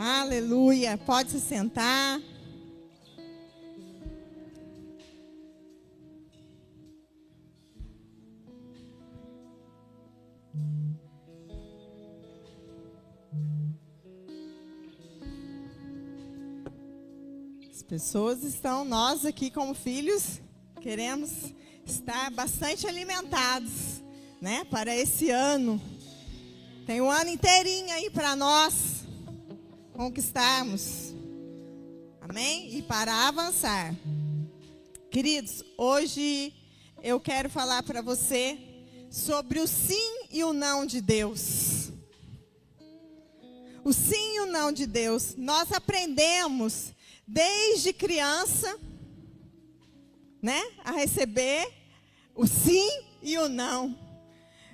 Aleluia. Pode se sentar. As pessoas estão, nós aqui como filhos, queremos estar bastante alimentados, né, para esse ano. Tem um ano inteirinho aí para nós conquistarmos. Amém? E para avançar. Queridos, hoje eu quero falar para você sobre o sim e o não de Deus. O sim e o não de Deus. Nós aprendemos desde criança, né, a receber o sim e o não.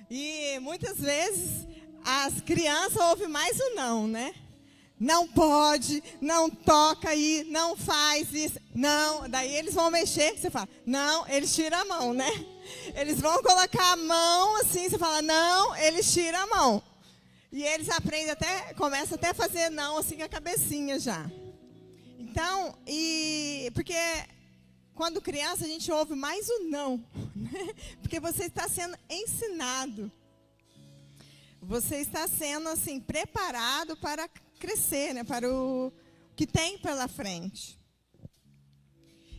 E muitas vezes as crianças ouvem mais o não, né? Não pode, não toca aí, não faz isso, não. Daí eles vão mexer, você fala, não, eles tiram a mão, né? Eles vão colocar a mão assim, você fala, não, eles tiram a mão. E eles aprendem até, começam até a fazer não assim com a cabecinha já. Então, porque quando criança a gente ouve mais o não, né? Porque você está sendo ensinado. Você está sendo assim preparado para crescer, né? Para o que tem pela frente.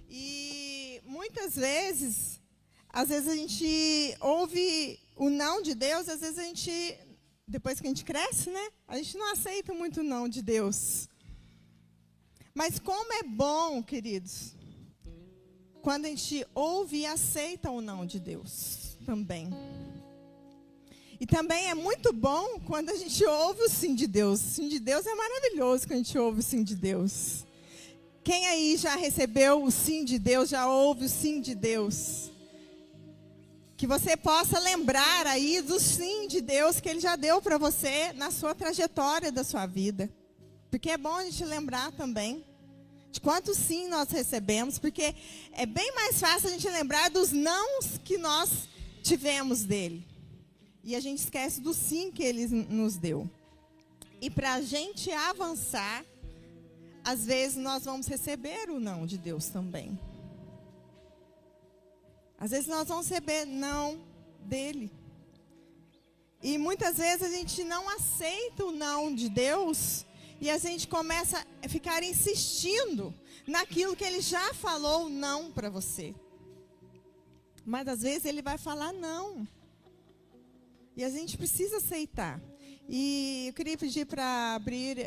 E muitas vezes, às vezes a gente ouve o não de Deus, às vezes a gente, depois que a gente cresce, né? A gente não aceita muito o não de Deus. Mas como é bom, queridos, quando a gente ouve e aceita o não de Deus também. E também é muito bom quando a gente ouve o sim de Deus. O sim de Deus é maravilhoso quando a gente ouve o sim de Deus. Quem aí já recebeu o sim de Deus, já ouve o sim de Deus? Que você possa lembrar aí do sim de Deus que Ele já deu para você na sua trajetória da sua vida. Porque é bom a gente lembrar também de quanto sim nós recebemos, porque é bem mais fácil a gente lembrar dos nãos que nós tivemos dele. E a gente esquece do sim que ele nos deu. E para a gente avançar, às vezes nós vamos receber o não de Deus também. Às vezes nós vamos receber não dele. E muitas vezes a gente não aceita o não de Deus. E a gente começa a ficar insistindo naquilo que ele já falou não para você. Mas às vezes ele vai falar não. E a gente precisa aceitar. E eu queria pedir para abrir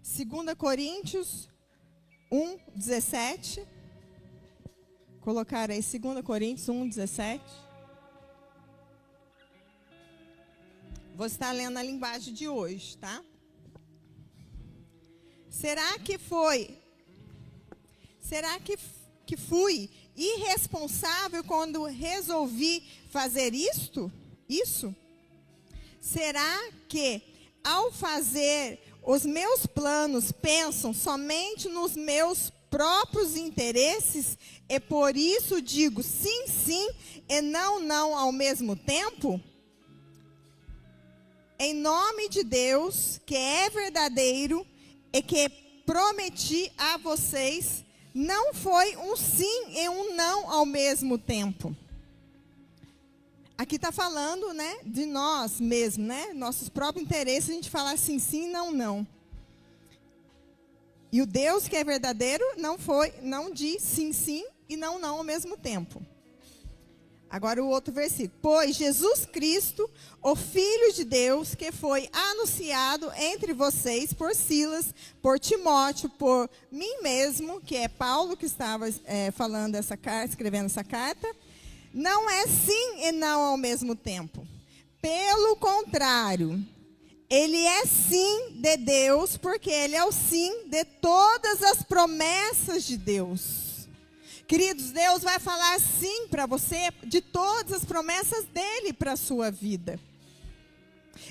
2 Coríntios 1:17. Colocar aí 2 Coríntios 1:17. Vou estar lendo a linguagem de hoje, tá? Será que fui irresponsável quando resolvi fazer isso? Será que, ao fazer os meus planos, pensam somente nos meus próprios interesses e por isso digo sim, sim e não, não ao mesmo tempo? Em nome de Deus, que é verdadeiro, e que prometi a vocês, não foi um sim e um não ao mesmo tempo. Aqui está falando, né, de nós mesmos, né? Nossos próprios interesses, a gente fala assim, sim, não, não. E o Deus que é verdadeiro não diz sim, sim e não, não ao mesmo tempo. Agora o outro versículo. Pois Jesus Cristo, o Filho de Deus, que foi anunciado entre vocês por Silas, por Timóteo, por mim mesmo, que é Paulo que estava falando essa carta, escrevendo essa carta, não é sim e não ao mesmo tempo. Pelo contrário, ele é sim de Deus, porque ele é o sim de todas as promessas de Deus. Queridos, Deus vai falar sim para você de todas as promessas dele para a sua vida.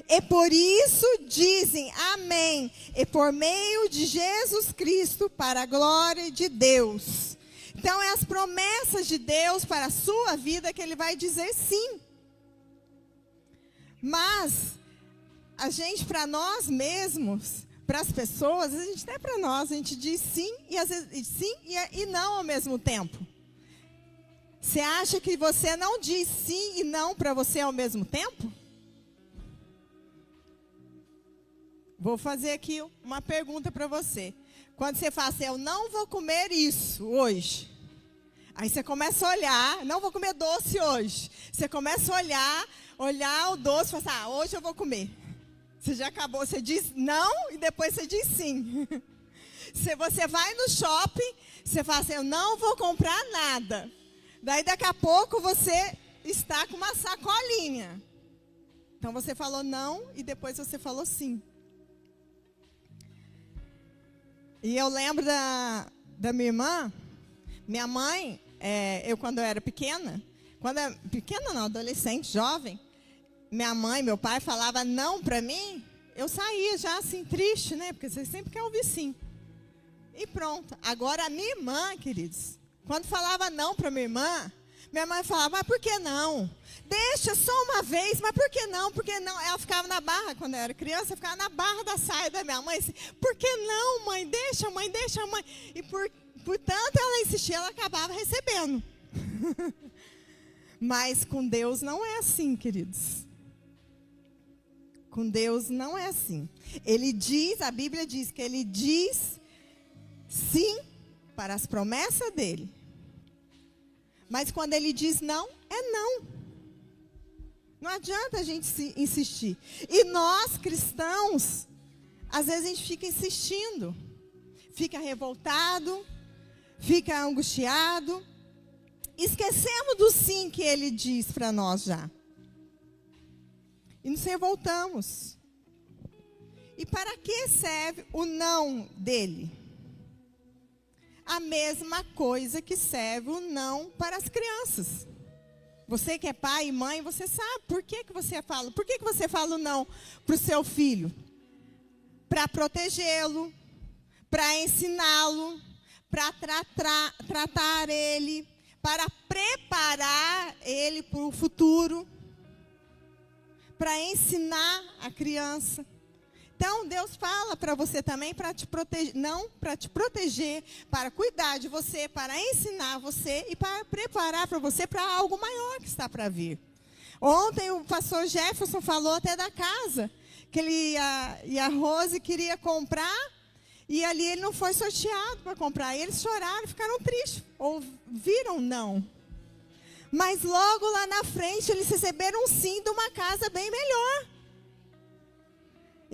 E por isso dizem amém. E por meio de Jesus Cristo para a glória de Deus. Então é as promessas de Deus para a sua vida que ele vai dizer sim. Mas a gente, para nós mesmos, para as pessoas, a gente até para nós, a gente diz sim e às vezes sim e não ao mesmo tempo. Você acha que você não diz sim e não para você ao mesmo tempo? Vou fazer aqui uma pergunta para você. Quando você fala assim, eu não vou comer isso hoje. Aí você começa a olhar, não vou comer doce hoje. Você começa a olhar o doce e fala assim, hoje eu vou comer. Você já acabou, você diz não e depois você diz sim. Se você vai no shopping, você fala assim, eu não vou comprar nada. Daí daqui a pouco você está com uma sacolinha. Então você falou não e depois você falou sim. E eu lembro da minha irmã, minha mãe, eu quando eu era pequena, adolescente, jovem, minha mãe, meu pai falava não para mim, eu saía já assim triste, né? Porque você sempre quer ouvir sim. E pronto. Agora a minha irmã, queridos, quando falava não para minha mãe falava, mas por que não? Deixa só uma vez, mas por que não? Por que não? Ela ficava na barra, quando eu era criança, ficava na barra da saia da minha mãe, assim, por que não, mãe? Deixa, mãe, deixa, mãe. E portanto ela insistia, ela acabava recebendo. Mas com Deus não é assim, queridos. Com Deus não é assim. A Bíblia diz que Ele diz sim para as promessas dEle. Mas quando Ele diz não, é não. Não adianta a gente insistir. E nós, cristãos, às vezes a gente fica insistindo. Fica revoltado, fica angustiado. Esquecemos do sim que Ele diz para nós já. E nos revoltamos. E para que serve o não dele? A mesma coisa que serve o não para as crianças. Você que é pai e mãe, você sabe por que você fala. Por que você fala o não para o seu filho? Para protegê-lo, para ensiná-lo, para tratar ele, para preparar ele para o futuro, para ensinar a criança. Então, Deus fala para você também para te proteger, não para te proteger, para cuidar de você, para ensinar você e para preparar para você para algo maior que está para vir. Ontem o pastor Jefferson falou até da casa, que ele e a Rose queria comprar, e ali ele não foi sorteado para comprar. E eles choraram, ficaram tristes, ouviram não. Mas logo lá na frente eles receberam um sim de uma casa bem melhor.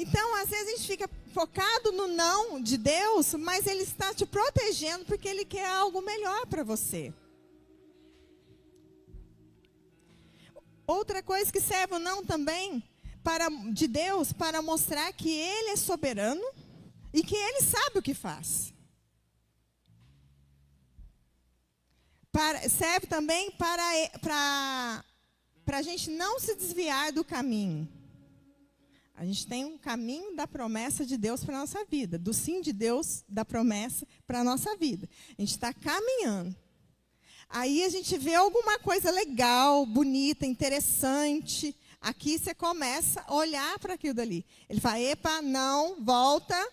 Então, às vezes a gente fica focado no não de Deus, mas Ele está te protegendo porque Ele quer algo melhor para você. Outra coisa que serve o não também de Deus para mostrar que Ele é soberano e que Ele sabe o que faz. Serve também para a gente não se desviar do caminho. A gente tem um caminho da promessa de Deus para a nossa vida, do sim de Deus, da promessa para a nossa vida. A gente está caminhando. Aí a gente vê alguma coisa legal, bonita, interessante. Aqui você começa a olhar para aquilo dali. Ele fala, epa, não, volta,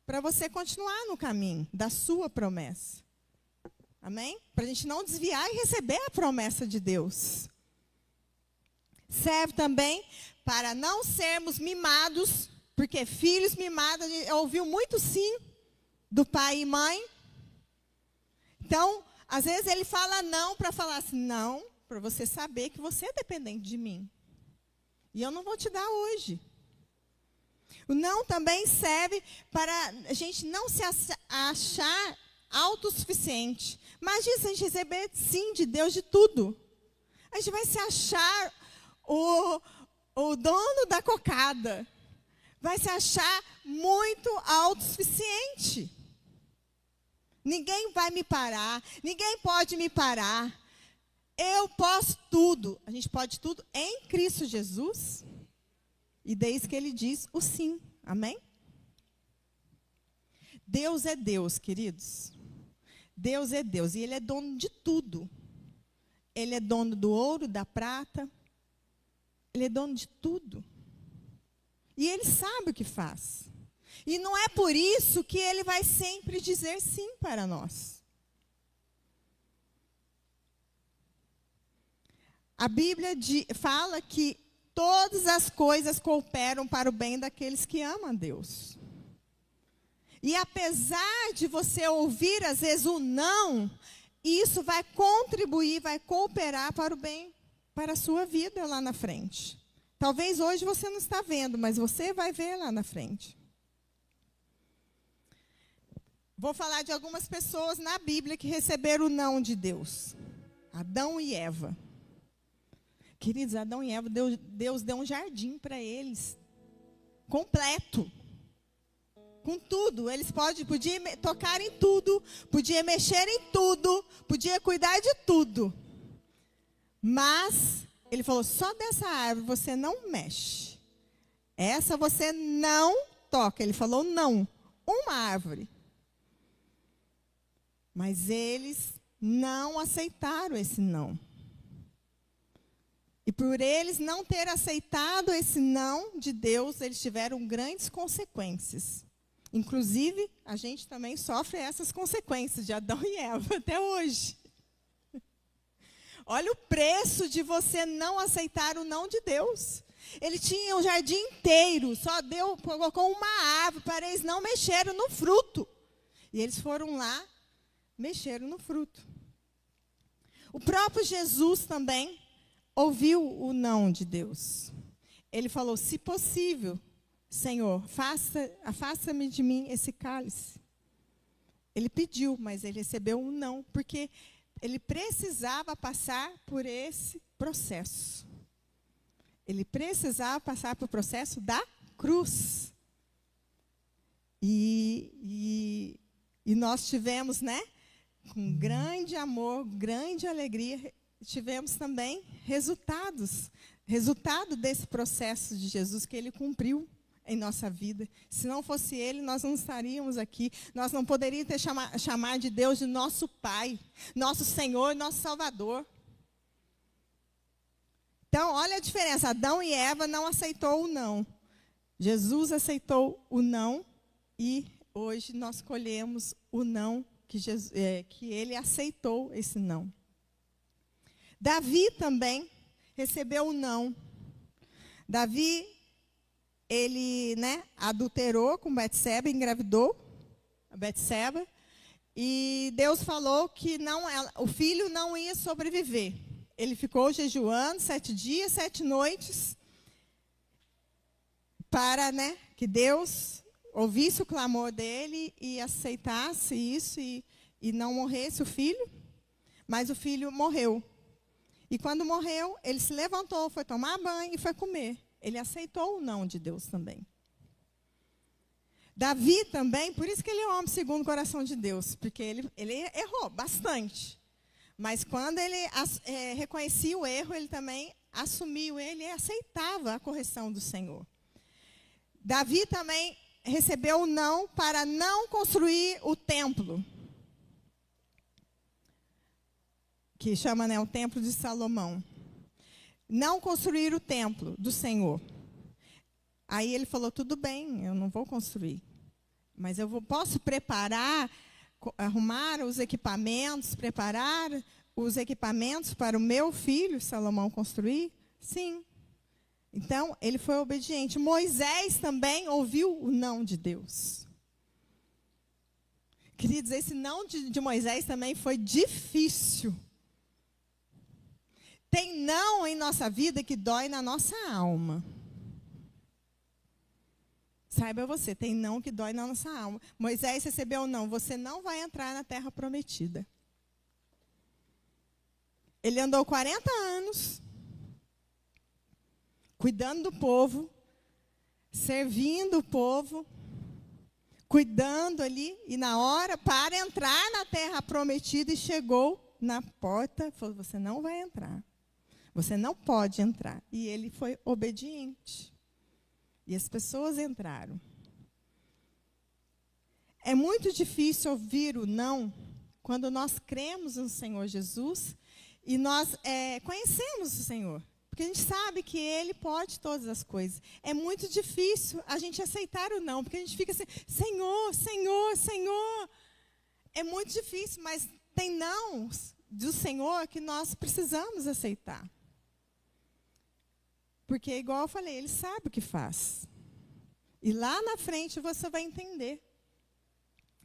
para você continuar no caminho da sua promessa. Amém? Para a gente não desviar e receber a promessa de Deus. Serve também para não sermos mimados, porque filhos mimados, a gente ouviu muito sim do pai e mãe. Então, às vezes ele fala não para falar assim, não, para você saber que você é dependente de mim. E eu não vou te dar hoje. O não também serve para a gente não se achar autossuficiente. Imagina se a gente receber sim de Deus de tudo. A gente vai se achar o dono da cocada. Vai se achar muito autossuficiente. Ninguém vai me parar. Ninguém pode me parar. Eu posso tudo. A gente pode tudo em Cristo Jesus. E desde que Ele diz o sim. Amém? Deus é Deus, queridos. Deus é Deus. E Ele é dono de tudo. Ele é dono do ouro, da prata. Ele é dono de tudo. E Ele sabe o que faz. E não é por isso que ele vai sempre dizer sim para nós. A Bíblia fala que todas as coisas cooperam para o bem daqueles que amam a Deus. E apesar de você ouvir, às vezes, o não, isso vai contribuir, vai cooperar para o bem, para a sua vida lá na frente. Talvez hoje você não está vendo, mas você vai ver lá na frente. Vou falar de algumas pessoas na Bíblia que receberam o não de Deus. Adão e Eva. Queridos, Adão e Eva, Deus deu um jardim para eles, completo. Com tudo, eles podiam tocar em tudo, podiam mexer em tudo, podiam cuidar de tudo. Mas, ele falou, só dessa árvore você não mexe. Essa você não toca. Ele falou, não, uma árvore. Mas eles não aceitaram esse não. E por eles não ter aceitado esse não de Deus, eles tiveram grandes consequências. Inclusive, a gente também sofre essas consequências de Adão e Eva até hoje. Olha o preço de você não aceitar o não de Deus. Ele tinha um jardim inteiro, colocou uma árvore para eles não mexerem no fruto. E eles foram lá, mexeram no fruto. O próprio Jesus também ouviu o não de Deus. Ele falou, se possível, Senhor, afasta-me de mim esse cálice. Ele pediu, mas ele recebeu um não, porque ele precisava passar por esse processo. Ele precisava passar por o processo da cruz. E nós tivemos, né, com grande amor, grande alegria, tivemos também resultado desse processo de Jesus que ele cumpriu em nossa vida. Se não fosse ele, nós não estaríamos aqui. Nós não poderíamos chamar de Deus de nosso Pai, nosso Senhor, nosso Salvador. Então, olha a diferença. Adão e Eva não aceitou o não. Jesus aceitou o não e hoje nós colhemos o não que ele aceitou esse não. Davi também recebeu o não. Davi, ele, adulterou com Betseba, engravidou a Betseba, e Deus falou que o filho não ia sobreviver. Ele ficou jejuando 7 dias, 7 noites, para que Deus ouvisse o clamor dele e aceitasse isso e não morresse o filho, mas o filho morreu. E quando morreu, ele se levantou, foi tomar banho e foi comer. Ele aceitou o não de Deus também. Davi também, por isso que ele é homem segundo o coração de Deus, porque ele errou bastante. Mas quando ele reconhecia o erro, ele também assumiu ele e aceitava a correção do Senhor. Davi também recebeu o não para não construir o templo, que chama o templo de Salomão. Não construir o templo do Senhor. Aí ele falou, tudo bem, eu não vou construir. Mas posso preparar, arrumar os equipamentos, preparar os equipamentos para o meu filho, Salomão, construir? Sim. Então, ele foi obediente. Moisés também ouviu o não de Deus. Queridos, esse não de Moisés também foi difícil. Tem não em nossa vida que dói na nossa alma. Saiba você, tem não que dói na nossa alma. Moisés recebeu não, você não vai entrar na terra prometida. Ele andou 40 anos, cuidando do povo, servindo o povo, cuidando ali, e na hora, para entrar na terra prometida, e chegou na porta, falou, você não vai entrar. Você não pode entrar. E ele foi obediente. E as pessoas entraram. É muito difícil ouvir o não quando nós cremos no Senhor Jesus e nós conhecemos o Senhor. porque a gente sabe que Ele pode todas as coisas. É muito difícil a gente aceitar o não, porque a gente fica assim, Senhor, Senhor, Senhor. É muito difícil, mas tem nãos do Senhor que nós precisamos aceitar. Porque, igual eu falei, Ele sabe o que faz. E lá na frente você vai entender.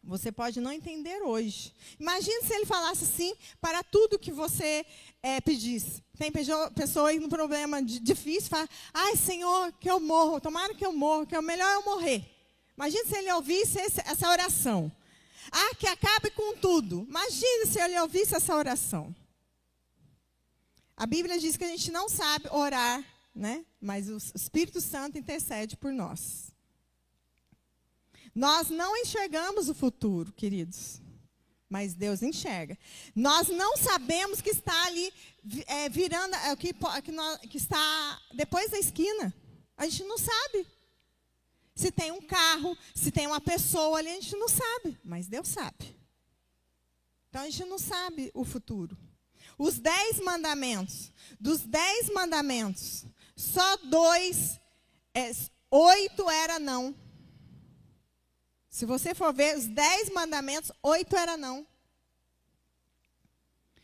Você pode não entender hoje. Imagine se Ele falasse assim para tudo que você pedisse. Tem pessoa aí num problema difícil, fala, ai, Senhor, que eu morro, tomara que eu morro, que é o melhor eu morrer. Imagine se Ele ouvisse essa oração. Ah, que acabe com tudo. Imagine se Ele ouvisse essa oração. A Bíblia diz que a gente não sabe orar, né? Mas o Espírito Santo intercede por nós. Nós não enxergamos o futuro, queridos, mas Deus enxerga. Nós não sabemos que está ali virando, que está depois da esquina. A gente não sabe. Se tem um carro, se tem uma pessoa ali, a gente não sabe, mas Deus sabe. Então a gente não sabe o futuro. Os 10 mandamentos, dos 10 mandamentos, só 8 era não. Se você for ver os 10 mandamentos, 8 era não.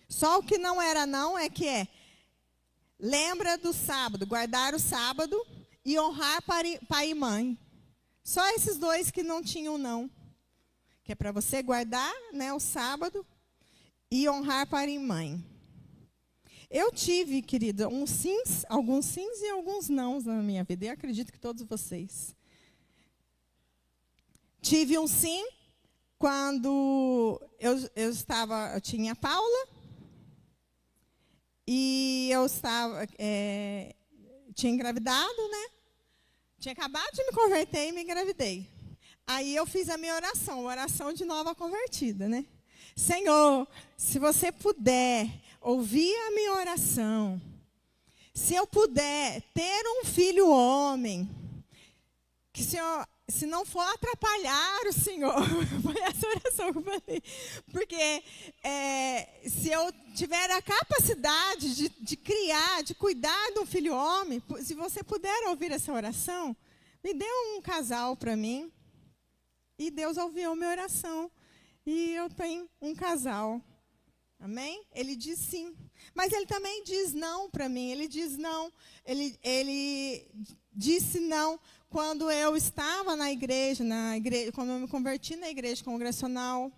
Só o que não era não lembra do sábado, guardar o sábado e honrar pai e mãe. Só esses 2 que não tinham não. Que é para você guardar, né, o sábado e honrar pai e mãe. Eu tive, querida, alguns sims e alguns nãos na minha vida. E acredito que todos vocês. Tive um sim quando eu tinha a Paula e eu tinha engravidado, né? Tinha acabado de me converter e me engravidei. Aí eu fiz a minha oração de nova convertida, né? Senhor, se você puder ouvir a minha oração, se eu puder ter um filho homem, que o Senhor, se não for atrapalhar o Senhor, foi essa oração que eu falei, porque se eu tiver a capacidade de criar, de cuidar de um filho homem, se você puder ouvir essa oração, me dê um casal para mim. E Deus ouviu minha oração. E eu tenho um casal. Amém? Ele diz sim. Mas ele também diz não para mim. Ele diz não. Ele disse não quando eu estava na igreja, quando eu me converti na igreja congregacional.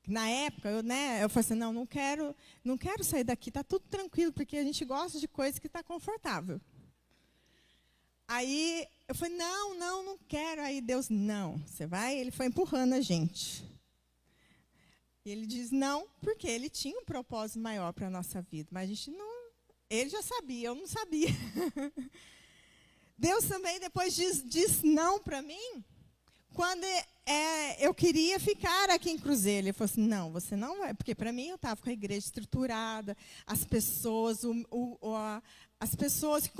Na época, eu falei assim, não quero sair daqui, está tudo tranquilo, porque a gente gosta de coisa que está confortável. Aí eu falei, não quero. Aí Deus, não, você vai? Ele foi empurrando a gente. E ele diz não, porque ele tinha um propósito maior para a nossa vida. Mas a gente não, ele já sabia, eu não sabia. Deus também depois diz não para mim, quando eu queria ficar aqui em Cruzeiro. Ele falou assim, não, você não vai, porque para mim eu estava com a igreja estruturada, as pessoas, as pessoas que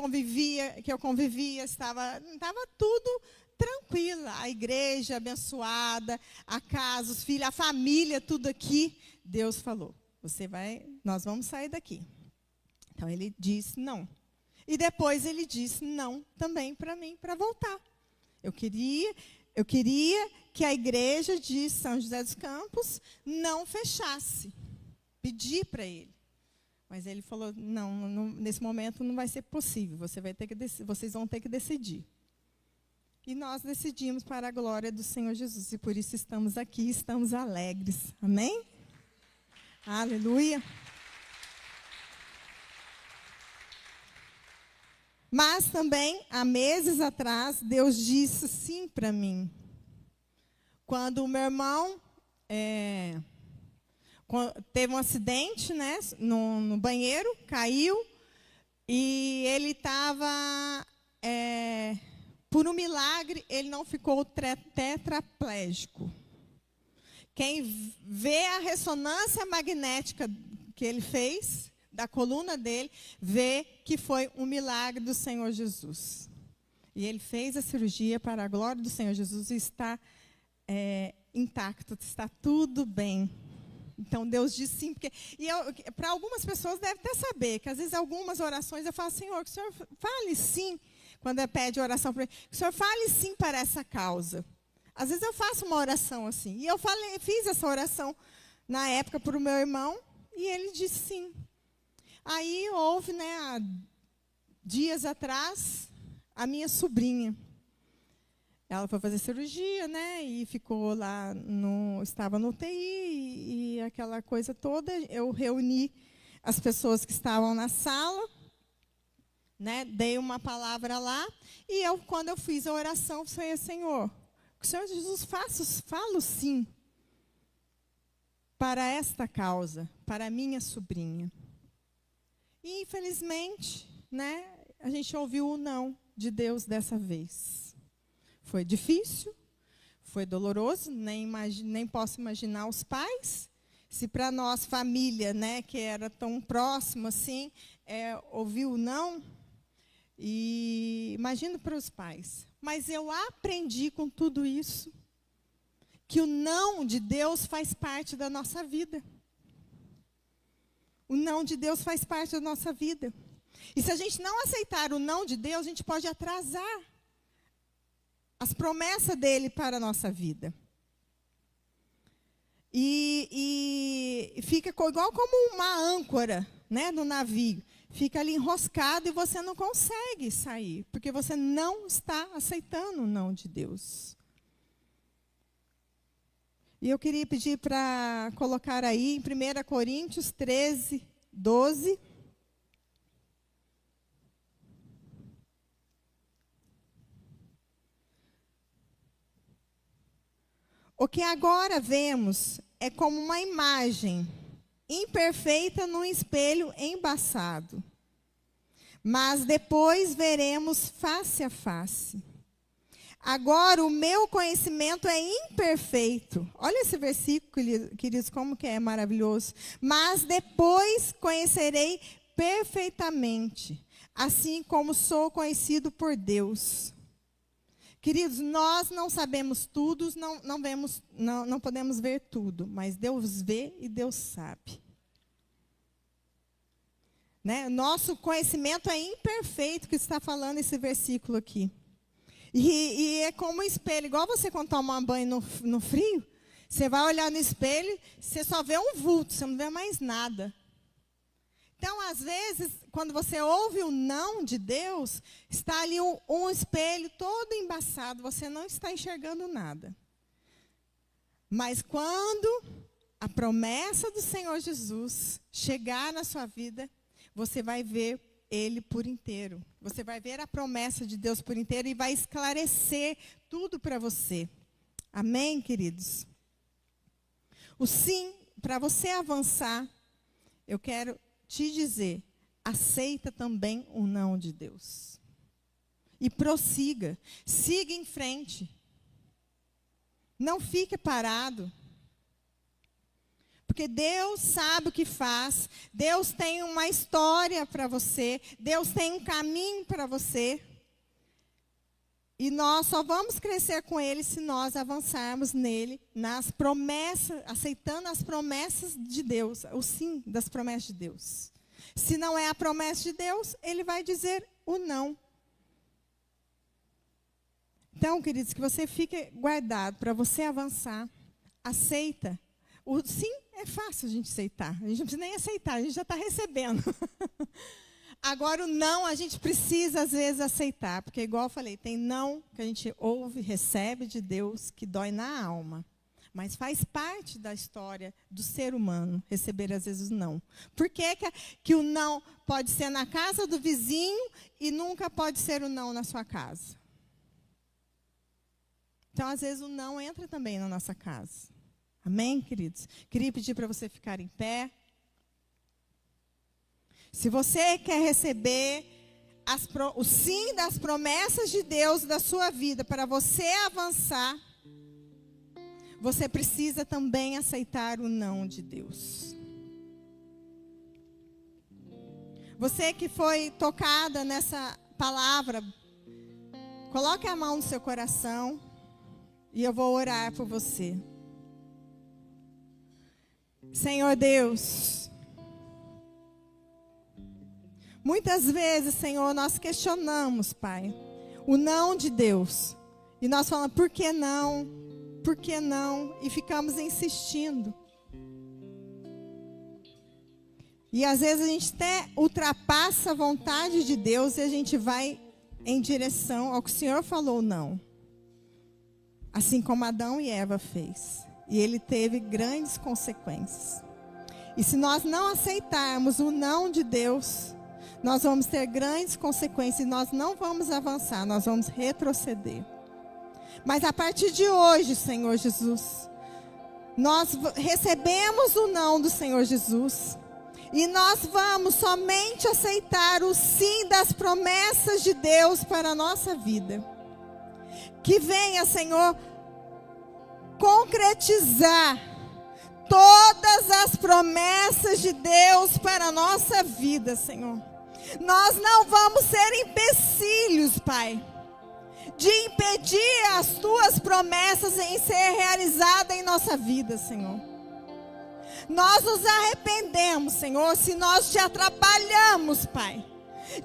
eu convivia, estava tudo tranquila, a igreja abençoada, a casa, os filhos, a família, tudo aqui. Deus falou, nós vamos sair daqui. Então ele disse não. E depois ele disse não também para mim, para voltar. Eu queria que a igreja de São José dos Campos não fechasse. Pedi para ele. Mas ele falou, não, nesse momento não vai ser possível, vocês vão ter que decidir. E nós decidimos para a glória do Senhor Jesus. E por isso estamos aqui, estamos alegres. Amém? Aleluia. Mas também, há meses atrás, Deus disse sim para mim. Quando o meu irmão teve um acidente, né, no banheiro, caiu, e ele estava, por um milagre, ele não ficou tetraplégico. Quem vê a ressonância magnética que ele fez, da coluna dele, vê que foi um milagre do Senhor Jesus. E ele fez a cirurgia para a glória do Senhor Jesus e está intacto, está tudo bem. Então, Deus diz sim. Para algumas pessoas deve até saber, que às vezes algumas orações eu falo, Senhor, que o Senhor fale sim, quando pede oração para ele, que o Senhor fale sim para essa causa. Às vezes eu faço uma oração assim. E eu fiz essa oração na época para o meu irmão, e ele disse sim. Aí houve, há dias atrás, a minha sobrinha. Ela foi fazer cirurgia, e ficou lá, estava no UTI, e aquela coisa toda. Eu reuni as pessoas que estavam na sala, dei uma palavra lá, e quando eu fiz a oração, eu falei, Senhor, que o Senhor Jesus falo sim para esta causa, para a minha sobrinha. E, infelizmente, a gente ouviu o não de Deus dessa vez. Foi difícil, foi doloroso, nem posso imaginar os pais. Se para nós, família, que era tão próximo assim, ouviu o não, e imagino para os pais. Mas eu aprendi com tudo isso, que o não de Deus faz parte da nossa vida. O não de Deus faz parte da nossa vida. E se a gente não aceitar o não de Deus, a gente pode atrasar as promessas dele para a nossa vida. E fica igual como uma âncora, no navio. Fica ali enroscado e você não consegue sair, porque você não está aceitando o não de Deus. E eu queria pedir para colocar aí em 1 Coríntios 13, 12. O que agora vemos é como uma imagem imperfeita num espelho embaçado. Mas depois veremos face a face. Agora o meu conhecimento é imperfeito. Olha esse versículo, queridos, como que é maravilhoso. Mas depois conhecerei perfeitamente, assim como sou conhecido por Deus. Queridos, nós não sabemos tudo, não podemos ver tudo, mas Deus vê e Deus sabe. Nosso conhecimento é imperfeito, que está falando esse versículo aqui. E é como um espelho, igual você quando toma um banho no frio, você vai olhar no espelho, você só vê um vulto, você não vê mais nada. Então, às vezes, quando você ouve o não de Deus, está ali um espelho todo embaçado, você não está enxergando nada. Mas quando a promessa do Senhor Jesus chegar na sua vida, você vai ver ele por inteiro. Você vai ver a promessa de Deus por inteiro e vai esclarecer tudo para você. Amém, queridos? O sim, para você avançar, eu quero te dizer, aceita também o não de Deus. E prossiga, siga em frente. Não fique parado. Porque Deus sabe o que faz, Deus tem uma história para você, Deus tem um caminho para você. E nós só vamos crescer com Ele se nós avançarmos nele, nas promessas, aceitando as promessas de Deus, o sim das promessas de Deus. Se não é a promessa de Deus, Ele vai dizer o não. Então, queridos, que você fique guardado para você avançar. Aceita. O sim é fácil a gente aceitar. A gente não precisa nem aceitar, a gente já está recebendo. Agora, o não, a gente precisa, às vezes, aceitar. Porque, igual eu falei, tem não que a gente ouve, recebe de Deus, que dói na alma. Mas faz parte da história do ser humano, receber, às vezes, o não. Por que o não pode ser na casa do vizinho e nunca pode ser o não na sua casa? Então, às vezes, o não entra também na nossa casa. Amém, queridos? Queria pedir para você ficar em pé. Se você quer receber o sim das promessas de Deus da sua vida, para você avançar, você precisa também aceitar o não de Deus. Você que foi tocada nessa palavra, coloque a mão no seu coração e eu vou orar por você. Senhor Deus, muitas vezes, Senhor, nós questionamos, Pai, o não de Deus. E nós falamos, por que não? Por que não? E ficamos insistindo. E às vezes a gente até ultrapassa a vontade de Deus e a gente vai em direção ao que o Senhor falou não. Assim como Adão e Eva fez. E ele teve grandes consequências. E se nós não aceitarmos o não de Deus, nós vamos ter grandes consequências e nós não vamos avançar, nós vamos retroceder. Mas a partir de hoje, Senhor Jesus, nós recebemos o não do Senhor Jesus. E nós vamos somente aceitar o sim das promessas de Deus para a nossa vida. Que venha, Senhor, concretizar todas as promessas de Deus para a nossa vida, Senhor. Nós não vamos ser empecilhos, Pai, de impedir as Tuas promessas em ser realizadas em nossa vida, Senhor. Nós nos arrependemos, Senhor, se nós te atrapalhamos, Pai,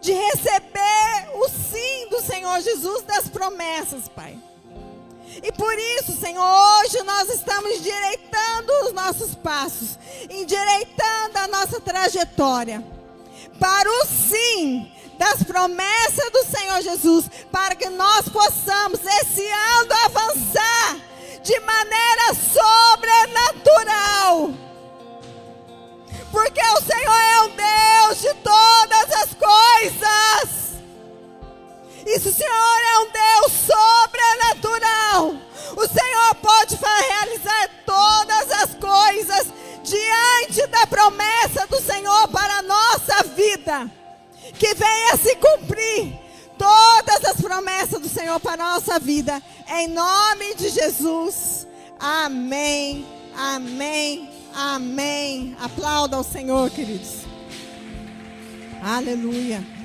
de receber o sim do Senhor Jesus das promessas, Pai. E por isso, Senhor, hoje nós estamos endireitando os nossos passos, endireitando a nossa trajetória para o sim das promessas do Senhor Jesus, para que nós possamos esse ano avançar de maneira sobrenatural. Porque o Senhor é o Deus de todas as coisas. E se o Senhor é um Deus sobrenatural, o Senhor pode realizar todas as coisas diante da promessa do Senhor para a nossa vida. Que venha se cumprir todas as promessas do Senhor para a nossa vida. Em nome de Jesus. Amém, amém. Amém. Aplauda ao Senhor, queridos. Aleluia.